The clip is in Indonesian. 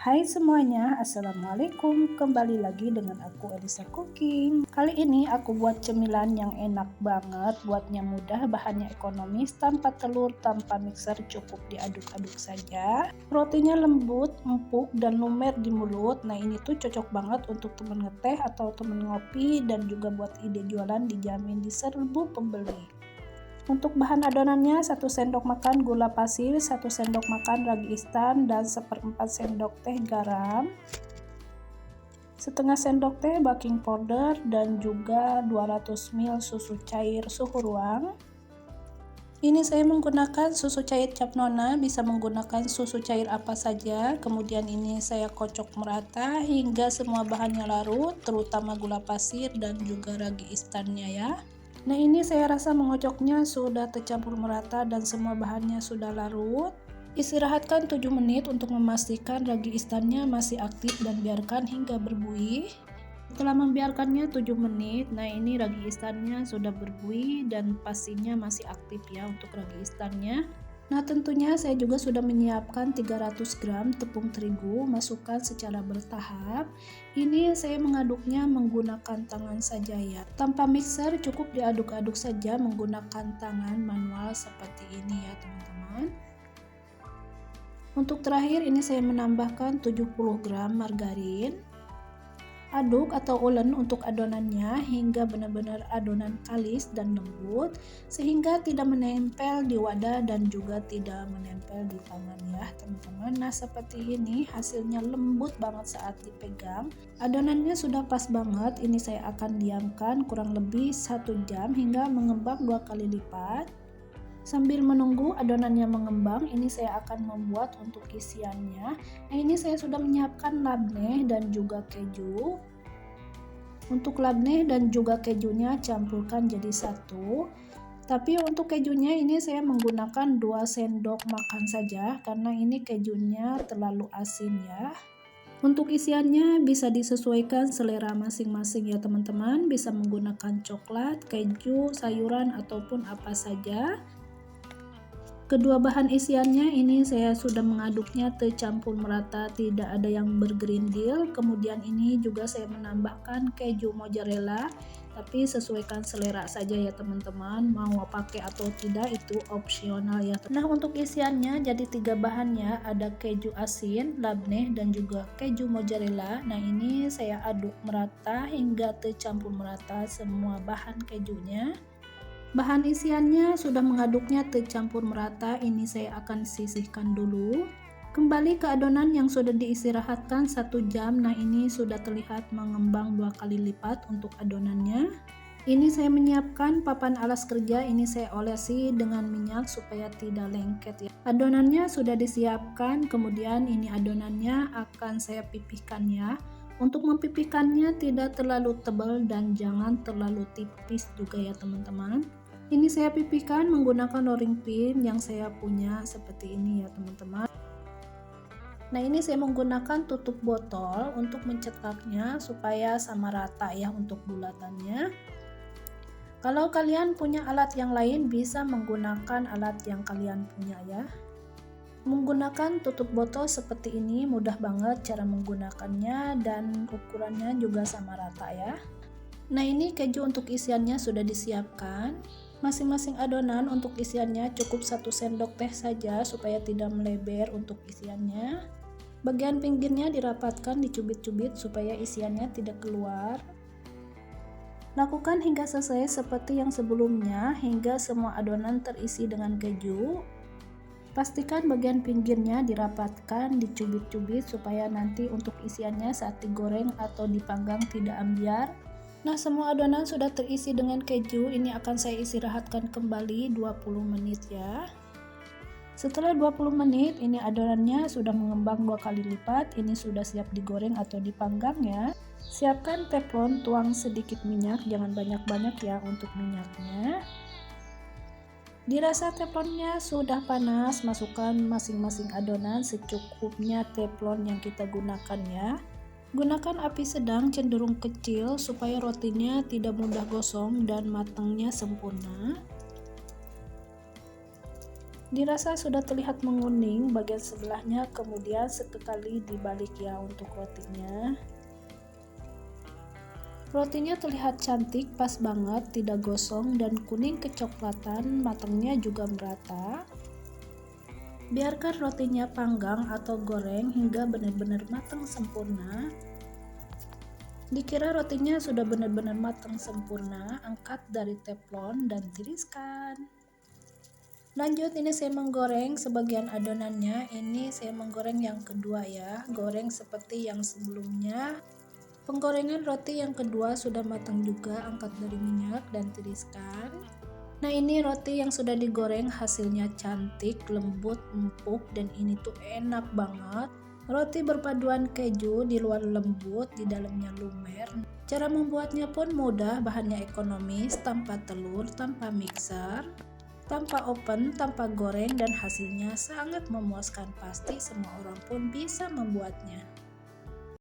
Hai semuanya, Assalamualaikum. Kembali lagi dengan aku Elisa Cooking. Kali ini aku buat cemilan yang enak banget, buatnya mudah, bahannya ekonomis, tanpa telur, tanpa mixer, cukup diaduk-aduk saja. Rotinya lembut, empuk, dan lumer di mulut. Nah ini tuh cocok banget untuk temen ngeteh atau temen ngopi, dan juga buat ide jualan, dijamin diserbu pembeli. Untuk bahan adonannya 1 sendok makan gula pasir, 1 sendok makan ragi instan, dan 1/4 sendok teh garam, setengah sendok teh baking powder, dan juga 200 ml susu cair suhu ruang. Ini saya menggunakan susu cair Cap Nona, bisa menggunakan susu cair apa saja. Kemudian ini saya kocok merata hingga semua bahannya larut, terutama gula pasir dan juga ragi instannya ya. Nah ini saya rasa mengocoknya sudah tercampur merata dan semua bahannya sudah larut. Istirahatkan 7 menit untuk memastikan ragi instannya masih aktif dan biarkan hingga berbuih. Setelah membiarkannya 7 menit, nah ini ragi instannya sudah berbuih dan pastinya masih aktif ya untuk ragi instannya. Nah tentunya saya juga sudah menyiapkan 300 gram tepung terigu, masukkan secara bertahap. Ini saya mengaduknya menggunakan tangan saja ya, tanpa mixer, cukup diaduk-aduk saja menggunakan tangan manual seperti ini ya teman-teman. Untuk terakhir ini saya menambahkan 70 gram margarin. Aduk atau ulen untuk adonannya hingga benar-benar adonan kalis dan lembut sehingga tidak menempel di wadah dan juga tidak menempel di tangan ya teman-teman. Nah seperti ini hasilnya lembut banget saat dipegang. Adonannya sudah pas banget. Ini saya akan diamkan kurang lebih 1 jam hingga mengembang 2 kali lipat. Sambil menunggu adonannya mengembang, ini saya akan membuat untuk isiannya. Nah ini saya sudah menyiapkan labneh dan juga keju. Untuk labneh dan juga kejunya campurkan jadi satu. Tapi untuk kejunya ini saya menggunakan 2 sendok makan saja karena ini kejunya terlalu asin ya. Untuk isiannya bisa disesuaikan selera masing-masing ya teman-teman. Bisa menggunakan coklat, keju, sayuran ataupun apa saja. Kedua bahan isiannya ini saya sudah mengaduknya tercampur merata, tidak ada yang bergerindil. Kemudian ini juga saya menambahkan keju mozzarella, tapi sesuaikan selera saja ya teman-teman, mau pakai atau tidak itu opsional ya. Nah untuk isiannya jadi 3 bahannya, ada keju asin, labneh, dan juga keju mozzarella. Nah ini saya aduk merata hingga tercampur merata semua bahan kejunya. Bahan isiannya sudah mengaduknya tercampur merata, ini saya akan sisihkan dulu. Kembali ke adonan yang sudah diistirahatkan 1 jam, nah ini sudah terlihat mengembang 2 kali lipat untuk adonannya. Ini saya menyiapkan papan alas kerja, ini saya olesi dengan minyak supaya tidak lengket ya. Adonannya sudah disiapkan, kemudian ini adonannya akan saya pipihkan ya. Untuk mempipihkannya tidak terlalu tebal dan jangan terlalu tipis juga ya teman-teman. Ini saya pipihkan menggunakan rolling pin yang saya punya seperti ini ya teman-teman. Nah ini saya menggunakan tutup botol untuk mencekaknya supaya sama rata ya untuk bulatannya. Kalau kalian punya alat yang lain bisa menggunakan alat yang kalian punya ya. Menggunakan tutup botol seperti ini mudah banget cara menggunakannya dan ukurannya juga sama rata ya. Nah ini keju untuk isiannya sudah disiapkan. Masing-masing adonan untuk isiannya cukup 1 sendok teh saja supaya tidak melebar untuk isiannya. Bagian pinggirnya dirapatkan, dicubit-cubit supaya isiannya tidak keluar. Lakukan hingga selesai seperti yang sebelumnya hingga semua adonan terisi dengan keju. Pastikan bagian pinggirnya dirapatkan, dicubit-cubit supaya nanti untuk isiannya saat digoreng atau dipanggang tidak ambyar. Nah semua adonan sudah terisi dengan keju, ini akan saya istirahatkan kembali 20 menit ya. Setelah 20 menit ini adonannya sudah mengembang 2 kali lipat, ini sudah siap digoreng atau dipanggang ya. Siapkan teflon, tuang sedikit minyak, jangan banyak-banyak ya untuk minyaknya. Dirasa teflonnya sudah panas, masukkan masing-masing adonan secukupnya teflon yang kita gunakan ya. Gunakan api sedang cenderung kecil supaya rotinya tidak mudah gosong dan matangnya sempurna. Dirasa sudah terlihat menguning bagian sebelahnya, kemudian sekali dibalik ya untuk rotinya. Rotinya terlihat cantik, pas banget, tidak gosong dan kuning kecoklatan, matangnya juga merata. Biarkan rotinya panggang atau goreng hingga benar-benar matang sempurna. Dikira rotinya sudah benar-benar matang sempurna, angkat dari teflon dan tiriskan. Lanjut, ini saya menggoreng sebagian adonannya. Ini saya menggoreng yang kedua ya, goreng seperti yang sebelumnya. Penggorengan roti yang kedua sudah matang juga, angkat dari minyak dan tiriskan. Nah, ini roti yang sudah digoreng, hasilnya cantik, lembut, empuk, dan ini tuh enak banget. Roti berpaduan keju, di luar lembut, di dalamnya lumer. Cara membuatnya pun mudah, bahannya ekonomis, tanpa telur, tanpa mixer, tanpa oven, tanpa goreng, dan hasilnya sangat memuaskan. Pasti semua orang pun bisa membuatnya.